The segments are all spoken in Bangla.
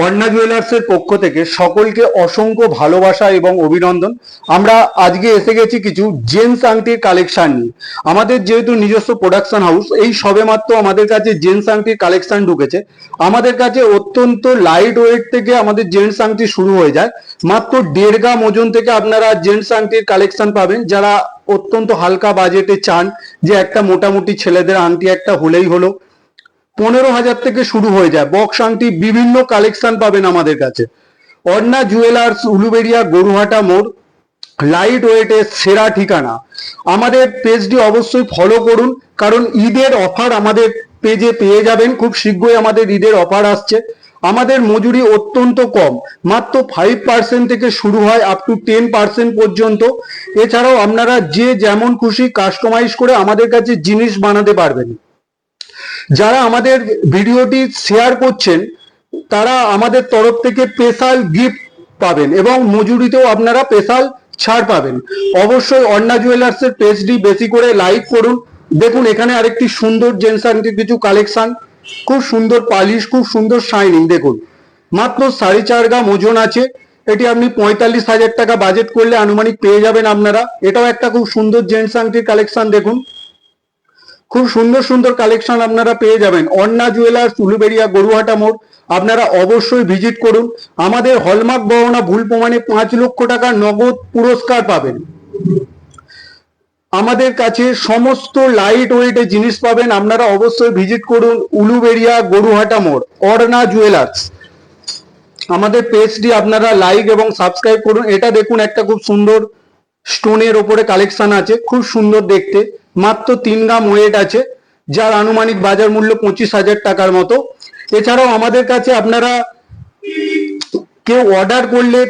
অর্ণা জুয়েলার্সের পক্ষ থেকে সকলকে অসংখ্য ভালোবাসা এবং অভিনন্দন। আমরা আজকে এসে গেছি কিছু জেন্টস আংটির কালেকশন নিয়ে। আমাদের যেহেতু নিজস্ব প্রোডাকশন হাউস, এই সবেমাত্র আমাদের কাছে জেন্টস আংটির কালেকশন ঢুকেছে। আমাদের কাছে অত্যন্ত লাইট ওয়েট থেকে আমাদের জেন্টস আংটি শুরু হয়ে যায়। মাত্র 1.5 গ্রাম ওজন থেকে আপনারা জেন্টস আংটির কালেকশন পাবেন। যারা অত্যন্ত হালকা বাজেটে চান যে একটা মোটামুটি ছেলেদের আংটি একটা হলেই হলো, 15,000 থেকে শুরু হয়ে যায়। বক্স আংটি বিভিন্ন কালেকশন পাবেন আমাদের কাছে। অর্ণা জুয়েলার্স, উলুবেড়িয়া, গরুহাটা মোড়, লাইট ওয়েটের সেরা ঠিকানা। আমাদের পেজটি অবশ্যই ফলো করুন, কারণ ঈদের অফার আমাদের পেজে পেয়ে যাবেন। খুব শীঘ্রই আমাদের ঈদের অফার আসছে। আমাদের মজুরি অত্যন্ত কম, মাত্র 5% থেকে শুরু হয় আপ টু 10% পর্যন্ত। এছাড়াও আপনারা যে যেমন খুশি কাস্টমাইজ করে আমাদের কাছে জিনিস বানাতে পারবেন। যারা আমাদের ভিডিওটি শেয়ার করছেন তারা আমাদের তরফ থেকে স্পেশাল গিফট পাবেন এবং মজুরিতেও আপনারা স্পেশাল ছাড় পাবেন। অবশ্যই অর্ণা জুয়েলার্সের পেজটি বেশি করে লাইক করুন। দেখুন এখানে আরেকটি সুন্দর জেন্টস আংটির কিছু কালেকশন, খুব সুন্দর পালিশ, খুব সুন্দর শাইনিং। দেখুন মাত্র 4.5 গ্রাম ওজন আছে। এটি আপনি 45,000 টাকা বাজেট করলে আনুমানিক পেয়ে যাবেন আপনারা। এটাও একটা খুব সুন্দর জেন্টস আংটির কালেকশন। দেখুন খুব সুন্দর সুন্দর কালেকশন আপনারা পেয়ে যাবেন অর্ণা জুয়েলার্স, উলুবেড়িয়া, গরুহাটা মোড়। আপনারা অবশ্যই ভিজিট করুন। আমাদের হলমার্ক গহনা ভুল প্রমাণে 5 লক্ষ টাকার নগদ পুরস্কার পাবেন। আমাদের কাছে সমস্ত লাইট ওয়েটে জিনিস পাবেন। আপনারা অবশ্যই ভিজিট করুন উলুবেড়িয়া, গরুহাটা মোড়, অর্ণা জুয়েলার্স। আমাদের পেজটি আপনারা লাইক এবং সাবস্ক্রাইব করুন। এটা দেখুন একটা খুব সুন্দর স্টোনের ওপরে কালেকশন আছে, খুব সুন্দর দেখতে। মাত্র 3 গ্রাম ওয়েট আছে, যার আনুমানিক বাজার মূল্য 25,000 টাকার মতো। এছাড়াও আমাদের কাছে আপনারা কেউ অর্ডার করলে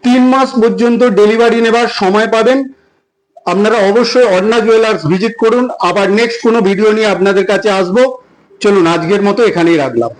3 মাস পর্যন্ত ডেলিভারি নেবার সময় পাবেন। আপনারা অবশ্যই অর্ণা জুয়েলার্স ভিজিট করুন। আবার নেক্সট কোনো ভিডিও নিয়ে আপনাদের কাছে আসবো। চলুন আজকের মতো এখানেই রাখলাম।